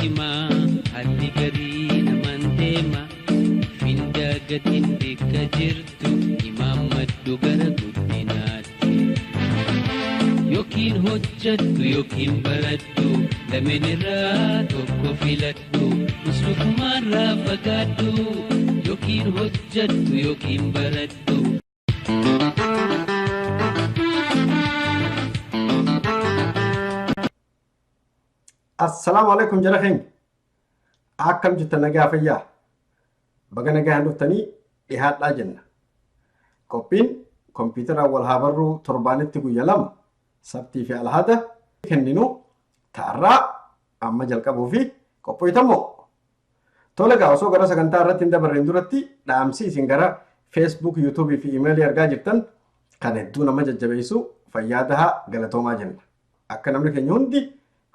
hima haalli garii naman deema finda gatiin bikka jirtu imaammaddu gara guddinaatti yookiin hojjattu yookiin baradhu lameenirraa tokko filadhu muslukumaarraa fagaadhu yookiin hojjattu yookiin baradhu. Assalamu alaikum jarahin. Akkam jirtan nagaa fayyaa. Baga nagaa handuftanii dhihaadhaa jenna. Qophiin kompiitara wal haa barruu torbaanitti guyya lama sabtii fi alhada kenninu ta'arraa amma jalqabuu fi qophoitamoo. Tole gaa osoo gara sagantaa irratti hin dabarreen duratti dhaamsi isin gara Facebook, YouTube fi emailii argaa jirtan kan hedduu nama jajjabeessu fayyaadahaa galatoomaa jenna. Akka namni keenya hundi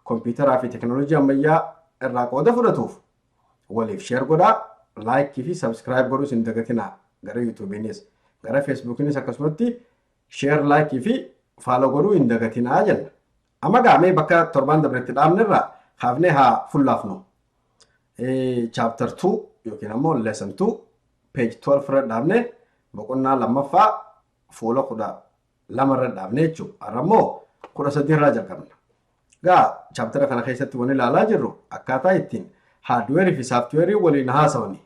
kompiitaraa fi teknoolojii ammayyaa irraa qooda fudhatuuf waliif share godhaa, laayikii fi subscribe godhuus hin dagatinaa gara YouTube'iinis gara Facebook'iinis akkasumatti share, laayikii fi follow godhuu hin dagatinaa jenna. Amma gaamee bakka torbaan dabretti dhaabnerraa haafnee haa fullaafnu. Chapter 2 yookiin ammoo lesson 2 page 12 irra dhaabnee boqonnaa lammaffaa fuula 12 irra dhaabnee jechuudha. Har'ammoo 13 irraa jalqabna. Gaa chaptera kana keessatti waan ilaalaa jirru akkaataa ittiin hardware fi software waliin haasawani.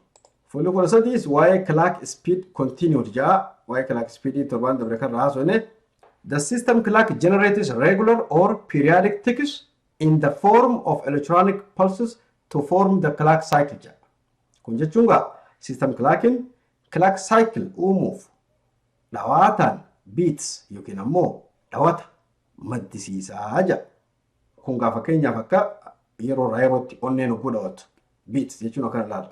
Fuulli 13 waa'ee clock speed continued jaa waa'ee clock speed torbaan dabre kan haasawne. The system clock generates regular or periodic ticks in the form of electronic pulses to form the clock cycle jaa. Kun jechuun gaa system clocking clock cycle uumuuf dhawaataan beats yookiin ammoo dhawata maddisiisaa jaa. Kun gaafa keenyaaf akka yeroo yerootti onneen oguu dhawatu beats jechuun akkana laala.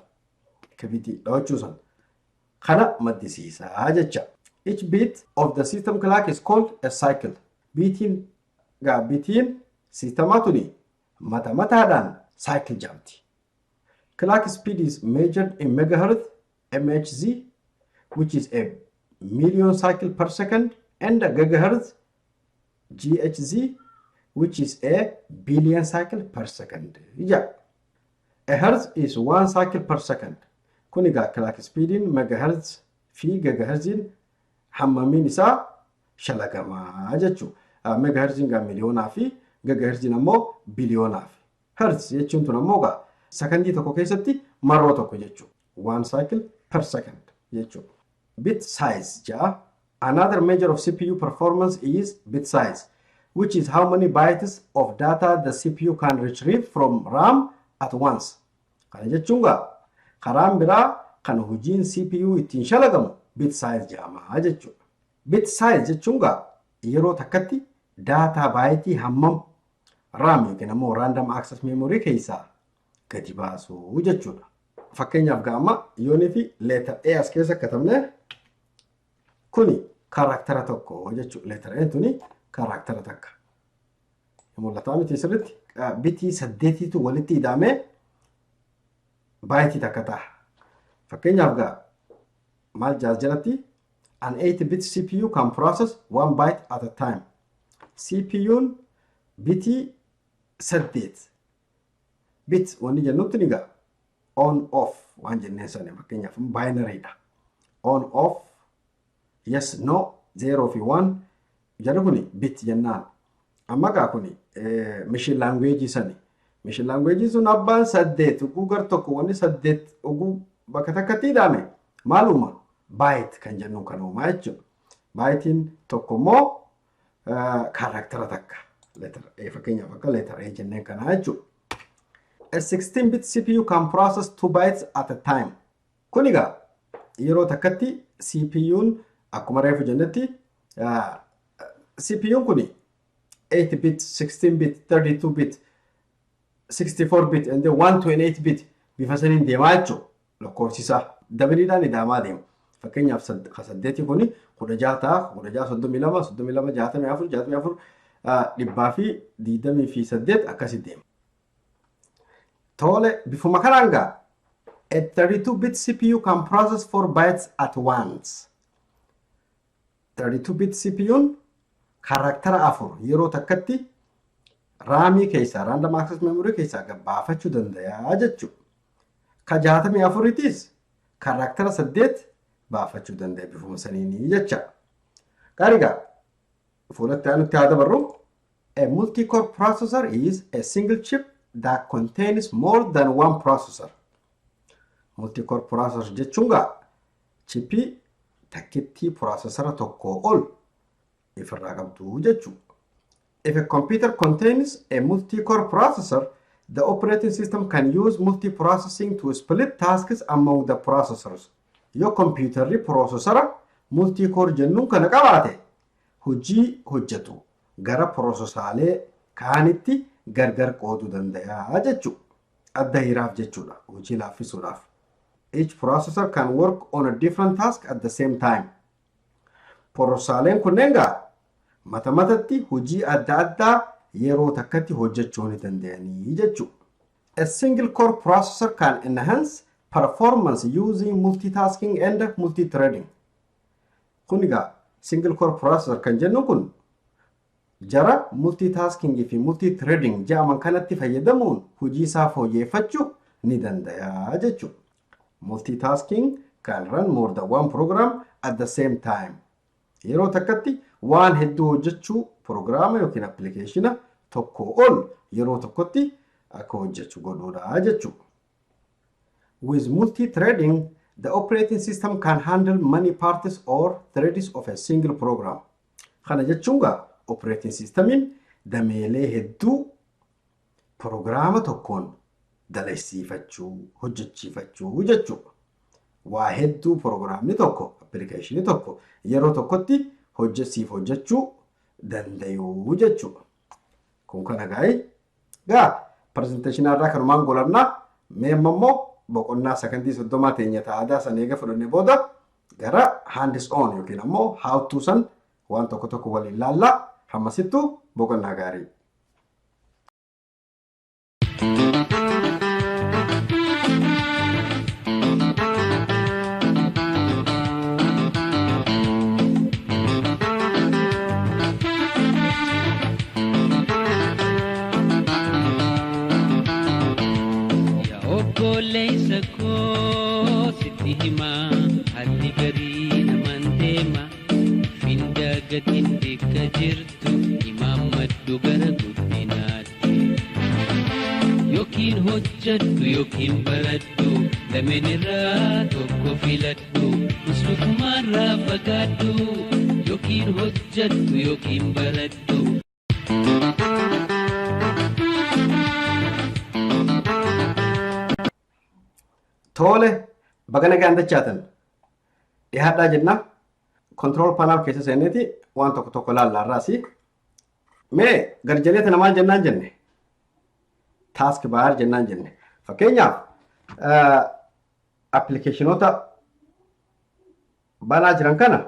Kabitii dhawachuu san kana maddisiisaa jecha. Each beat of the system clock is called a cycle. Bitiin sistemaa tuni mataadhaan cycle jaamti. Clock speed is measured in megahertz MHz, which is a million cycle per second, and a gigahertz GHz, which is a billion cycle per second. Yeah. A hertz is 1 cycle per second. Kuniga clock speed in megahertz fi gigahertz in hammamin isa shalagama jechu. Megahertz ga miliyona fi gigahertz ammoo biliyona fi. Hertz jechuun tun ammoo ga second tokko keessatti marroo tokko jechu. 1 cycle per second jechu. Bit size ja. Another measure of CPU performance is bit size, which is how many bytes of data the CPU can retrieve from RAM at once. Kana jechuun gaa karaan biraa kan hojiin CPU ittiin shalagamu bit size jedhama jechuudha. Bit size jechuun gaa yeroo takkatti data baayitii hammam RAM yookiin ammoo random access memory keessaa gadi baasuu jechuudha. Fakkeenyaaf gaa amma yoonii fi letter A as keessa katabne kuni karaktera tokko jechuudha. Letter A tuni karaktera takka. Mul'ataa miti sirriitti bitii 8tu walitti hidhamee baayitii takka ta'a. Fakkeenyaaf gaa maal jaas jalatti an 8-bit CPU can process 1 byte at a time. CPU'n bitii 8 bit wanni jennutti ni gaa on off waan jenneen sani fakkeenyaaf binary dha. On off yes no 0 fi 1 jedhu kuni bit jennaan. Amma gaa kuni machine language sani. Machine language sun abbaan 8 oguu gar tokko wanni 8 oguu bakka takkatti hidhame maaluma byte kan jennu kan uumaa jechuudha. Bytein tokko immoo karaktera takka. Letter A fakkeenyaaf akka letter A jenneen kana jechuudha. A 16-bit CPU can process 2 bytes at a time. Kuni gaa yeroo takkatti CPU'n akkuma reefu jennetti CPU'n kuni 8-bit, 16-bit, 32-bit, 64-bit, and then 128-bit bifa saniin deemaa jechuudha. Lakkoofsisaa dabaliidhaan idaamaa deema. Fakkeenyaaf 8 kuni 16 ta'a, 16 32, 32 64, 64 dhibbaa fi 28 akkasii deema. Tole bifuma kanaan gaa a 32-bit CPU can process 4 bytes at once. 32-bit CPU'n karaktera 4 yeroo takkatti raamii keessaa random access memory keessaa gabbaafachuu danda'a jechuudha. Ka 64tiis karaktera 8 baafachuu danda'a bifuma saniini jecha. Gaariidha. Fuulatti aanutti haa dabarru. A multi-core processor is a single chip that contains more than one processor. Multi-core processor jechuun gaa chippii takkitti processora tokko ol ifirraa qabdu jechuudha. If a computer contains a multi-core processor, the operating system can use multi-processing to split tasks among the processors. Yoo computerri processora multi-core jennuun kana qabaate hojii hojjetu gara processoraalee kaanitti gargar qooduu danda'a jechuudha. Adda hiraaf jechuudha. Hojii laaffisuudhaaf. Each processor can work on a different task at the same time. Processoraaleen kunneen gaa mata matatti hojii adda addaa yeroo takkatti hojjechuu ni danda'anii jechuudha. A single core processor can enhance performance using multitasking and multithreading. Kun egaa single core processor kan jennu kun jara multitasking fi multithreading jedhaman kanatti fayyadamuun hojii isaa fooyyeffachuu ni danda'a jechuudha. Multitasking can run more than one program at the same time. Yeroo takkatti waan hedduu hojjechuu programma yookiin application tokko ol yeroo tokkotti akka hojjechuu godhuudha jechuudha. With multi-threading, the operating system can handle many parts or threads of a single program. Kana jechuun gaa operating systemiin dameelee hedduu programma tokkoon dalaysiifachuu, hojjechiifachuu jechuudha. Waa hedduu programni tokko, application tokko yeroo tokkotti hojjechuu danda'u jechuudha. Kun kana gaa presentation irraa kanumaan golamna mee immoo boqonnaa sakandii 30 teenya ta'adaa san eega fudhannee booda gara hands on yookiin ammoo how to san waan tokko tokko waliin laalla hammasittu boqonnaa gaarii. Yookiin baradhu lameen irraa tokko filadhu muslukumarraa fagaadhu yookiin hojjedhu yookiin baradhu. Tole bagana gaandachaatan dhihaadhaa jenna control panel keessa seeneeti waan tokko tokko laallaarraasi mee garjaleeta namaan jennaan jenne task bar jennaan jenne. Fakkeenyaaf applicationota banaa jiran kana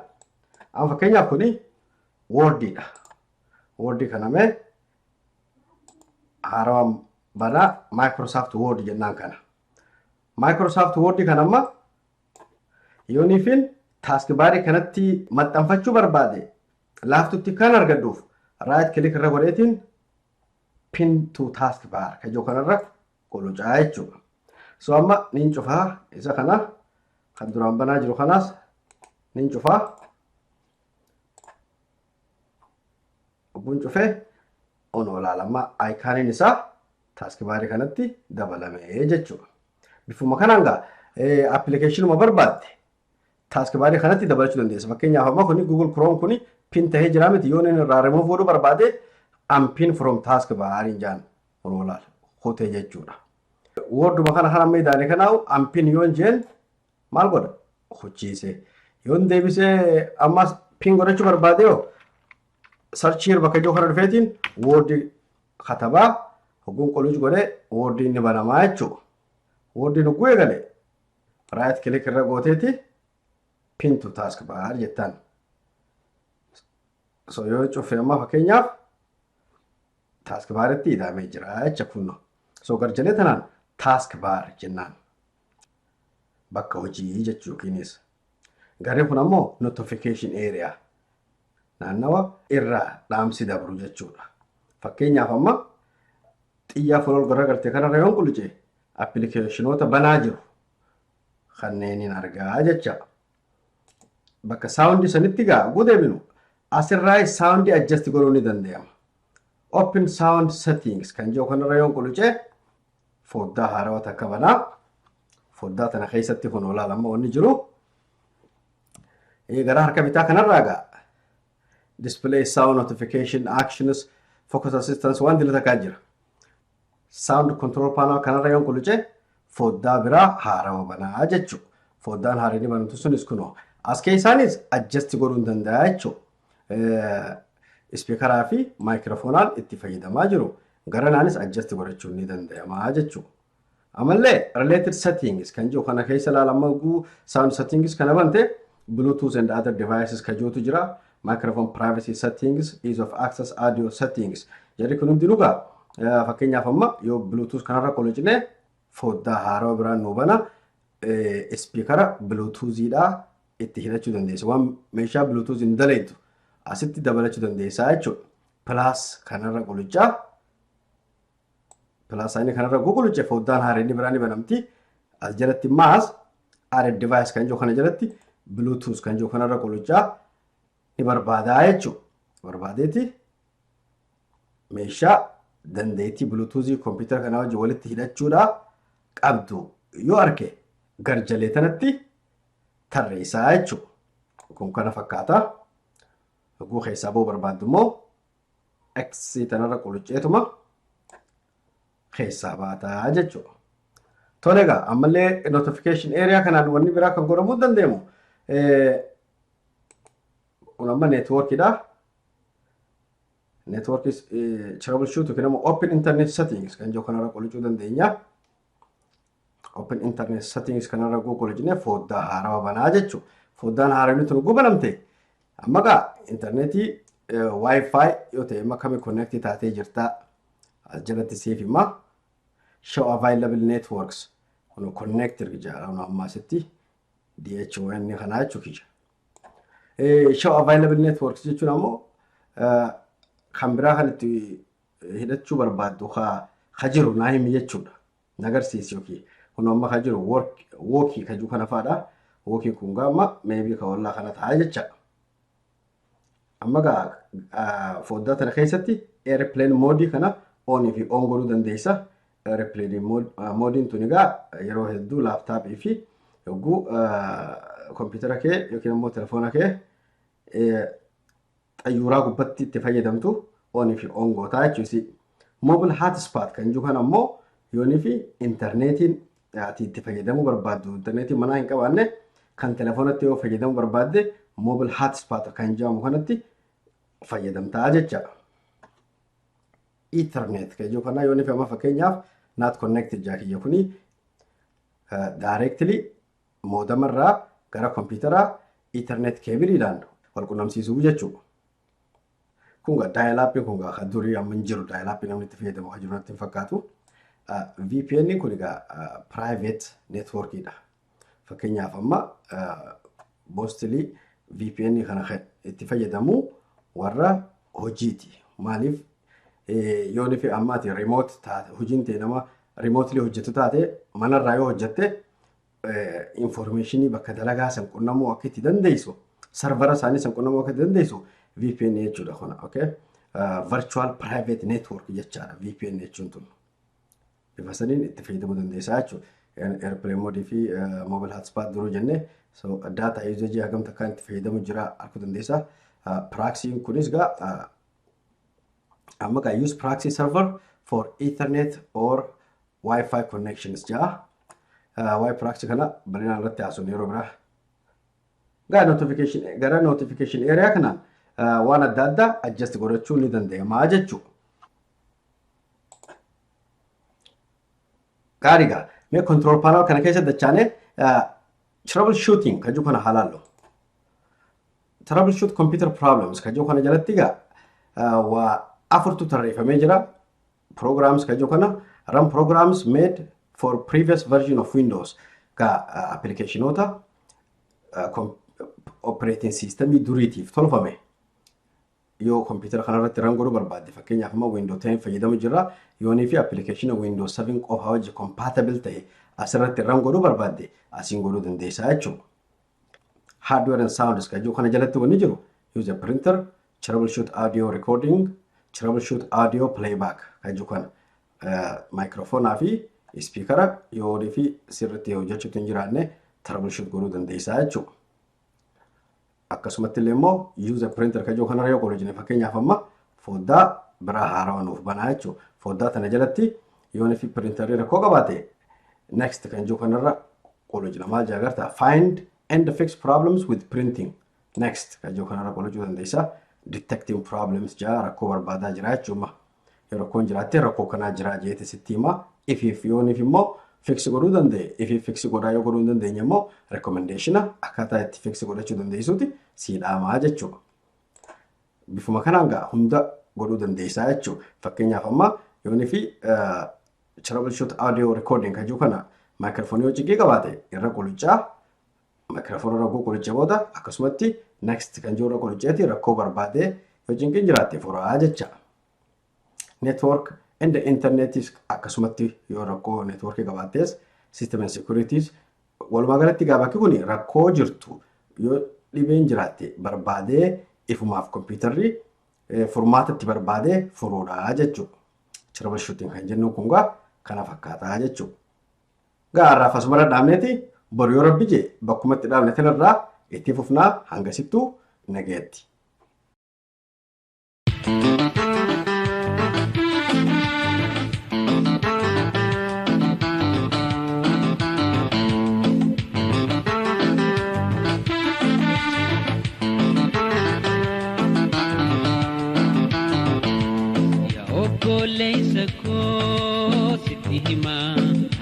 amma fakkeenyaaf kuni Wordidha. Word kana mee haarawaan banaa Microsoft Word jennaan kana. Microsoft Word kana amma yooniifin task bar kanatti maxxanfachuu barbaade laaftutti kan argadduuf right click irra godheetiin pin to task bar kajoo kanarra kolocaa jechuudha. So amma nin cufaa isa kana kan duraan banaa jiru kanaas nin cufaa. Obboon cufee onoo laalamma iconiin isaa task bar kanatti dabalamee jechuudha. Bifuma kanaan gaa applicationuma barbaadde task bar kanatti dabalachuu dandeessa. Fakkeenyaaf amma kuni Google Chrome kuni pin tahee jira miti yoo inni irraa remove godhuu barbaade unpin from task bar jaan onoo laala hotee jechuudha. Worduma kana amma idaane kanaawu unpin yoon jeen maal godha hojiise yoon deebisee ammas pin godhachuu barbaade yoo search here bakka joo kana dhufeetiin Word katabaa hogguun qoluuj godhee Word inni banamaa jechuudha. Word nu gu'ee galee right click irra gooteeti pin to task bar jettaan. So yoo cufee amma fakkeenyaaf task baritti idaamee jira jecha kunno. So garjalee tanaan task bar jennaan. Bakka hojii jechuu yookiinis. Gareen kun ammoo notification area. Naannawa irraa dhaamsi dabru jechuudha. Fakkeenyaaf amma xiyyaa fuula garagartee kanarra yoon qulluce appilikeeshinoota banaa jiru kanneeniin argaa jecha. Bakka saawundi sanitti gaa gudeeminu asirraa saawundi adjust godhuu ni danda'ama. Open sound settings kan jiru kanarra yoon qulluce foddaa haarawaa takka banaa. Foddaa tana keessatti kun olaanammoo wanni jiru. Gara harka bitaa kanarraa gaa display sound notification actions focus assistance waan dilata kaa jira. Sound control panel kanarra yoon qulluce foddaa biraa haarawaa banaa jechuudha. Foddaan haarawni banamtu sunis kunoo. As keessaanis adjust godhuu ni danda'a jechuudha. Ispeekaraa fi maayikiroofoonaan itti fayyadamaa jiru. Garanaanis adjust godhachuu ni danda'ama jechuudha. Amallee related settings kan jiru kana keessa ilaalamma sound settings kana bante Bluetooth and other devices kan jirutu jira. Microphone privacy settings, ease of access audio settings. Jarri kun hundi dhugaa fakkeenyaaf amma yoo Bluetooth kanarra qolocine foddaa haarawaa biraan nu bana ispeekara Bluetoothiidhaa itti hidhachuu dandeessa. Waan meeshaa Bluetooth hin daleetu asitti dabalachuu dandeessaa jechuudha. Plus kanarra qolochaa Plus ini kanarra qulqulluu foddaan haarawni biraan banamti. As jalatti maas added device kan jiru kana jalatti Bluetooth kan jiru kanarra qulqulluu ni barbaadaa jechuudha. Barbaadeeti meeshaa dandeettii Bluetooth computer kana wajjin walitti hidhachuudha qabdu yoo arke garjalee tanatti tarreessaa jechuudha. Kun kana fakkaata. Oguu keessaa boo barbaaddu immoo X tanarra qulqulleetuma keessaa baataa jechuudha. Tole egaa ammallee notification area kanaan wanni biraa kan godhamuu dandeemu. Kun amma networkidha. Network is troubleshoot yookiin immoo open internet settings kan jiru kanarra qulqulluu dandeenya. Open internet settings kanarra qulqulluune foddaa haarawaa banaa jechuudha. Foddaan haarawni tun gubanamte amma gaa internetii wifi yoo ta'e makame connect taatee jirta. As jalatti siif hima. Show available networks kun connected jaalawna amma sitti DHON kana jechuudha. Show available networks jechuun ammoo kan biraa kanatti hidhachuu barbaaddu ha jiru naa himi jechuudha. Nagarsiisi yookiin kun amma ha jiru walkie kan jiru kana faadha. Walkie kun gaama maybe ka wallaa kana ta'a jecha. Amma gaa foddaa tana keessatti airplane mode kana on fi on godhuu dandeessa. Airplane mode tun egaa yeroo hedduu laptopii fi yogguu computer kee yookiin immoo telefoona kee xayyuuraa gubbatti itti fayyadamtu on fi on gootaa jechuusi. Mobile hotspot kan jiru kana ammoo yoonii fi internetiin itti fayyadamuu barbaaddu internetiin manaa hin qabaanne kan telefoonatti yoo fayyadamuu barbaadde mobile hotspot kan jedhamu kanatti fayyadamtaa jecha. Ethernet kan jiru kana yoonii fi amma fakkeenyaaf not connected jaakiyya kuni directly moodamarraa gara computeraa Ethernet keebiliidhaan wal qunnamsiisuu jechuudha. Kun gaa dial-up kun gaa durii amma hin jiru dial-up namni itti fayyadamu kan jiru natti hin fakkaatu. VPN kun egaa private networkidha. Fakkeenyaaf amma mostly VPN kana itti fayyadamu warra hojiiti. Maaliif yoonii fi ammaati remote taate hojiin ta'e nama remotely hojjetu taate manarraa yoo hojjette informationii bakka dalagaa san qunnamuu akka itti dandeessu servera isaanii san qunnamuu akka itti dandeessu VPN jechuudha kuna. Okay? Virtual private network jechaadha VPN jechuun tun. Bifa saniin itti fayyadamuu dandeessaa jechuudha. Airplane mode fi mobile hotspot duruu jennee so data usage hagam takkaan itti fayyadamu jira arguu dandeessaa. Proxy kunis gaa amma gaa use proxy server for Ethernet or Wi-Fi connections jaa. Wi-Fi proxy kana bal'inaan irratti haasofne yeroo biraa. Gaa notification area kanaan waan adda addaa adjust godhachuu ni danda'ama jechuudha. Gaariidha. Mee control panel kana keessa dachaane troubleshooting kan jiru kana halaallu. Troubleshoot computer problems kan jiru kana jalatti gaa waa afurtu tarreeffamee jira. Programs kan jiru kana run programs made for previous version of Windows gaa applicationoota operating system duriitiif tolfame yoo computer kanarratti run godhuu barbaadde fakkeenyaaf amma Windows 10 fayyadamu jirra yoonii fi application Windows 7 qofa wajji compatible ta'e asirratti run godhuu barbaadde asiin godhuu dandeessaa jechuudha. Hardware and sound iska jiru kana jalatti wanni jiru use a printer, troubleshoot audio recording, troubleshoot audio playback kan jiru kana microphone fi speaker yoonii fi sirriitti hojjechuutu hin jiraanne troubleshoot godhuu dandeessaa jechuudha. Akkasumatti illee immoo use a printer kan jiru kanarra yoo qollojine fakkeenyaaf amma foddaa biraa haarawaa nuuf banaa jechuudha. Foddaa tana jalatti yoonii fi printerri rakkoo qabaate next kan jiru kanarra qollojina maal jaa agartaa find and fix problems with printing next kan jiru kanarra qollojuu dandeessaa. Detecting problems jaa rakkoo barbaadaa jira jechuudha. Yoo rakkoon jiraatte rakkoo kanaa jira jeete sitti hima if yooniif immoo fix godhuu danda'e if fix godhaa yoo godhuu hin dandeenye immoo recommendation akkaataa itti fix godhachuu dandeessuuti sii dhaamaa jechuudha. Bifuma kanaan gaa hunda godhuu dandeessaa jechuudha. Fakkeenyaaf amma yoonii fi troubleshoot audio recording kan jiru kana microphone yoo ciqii qabaate irra qoluccaa microphone irra qoluccee booda akkasumatti next kan jiru irra qolucceeti rakkoo barbaadee yoo cinqiin jiraatte furaa jecha. Network and the internet is akkasumatti yoo rakkoo network qabaates system and securities walumaa galatti gaa bakki kun rakkoo jirtu yoo dhibeen jiraatte barbaadee ifumaaf computerri furmaatatti barbaadee furuudha jechuudha. Troubleshooting kan jennu kun gaa kana fakkaataa jechuudha. Gaa har'aaf asuma dhaabneeti bor yoo rabbi jee bakkumatti dhaabne tanarraa itti fufnaa hangasittuu nageetti. Leysa ko sitti hima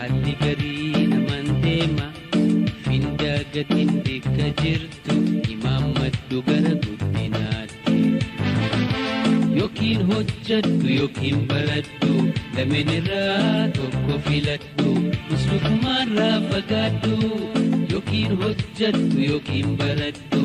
addi garii naman deema finda gatiin bakka jirtu imaamaddu gara guddinaatti yookiin hojjadhu yookiin baradhu lameen irraa tokko filadhu muslukumaarraa fagaadhu yookiin hojjadhu yookiin baradhu.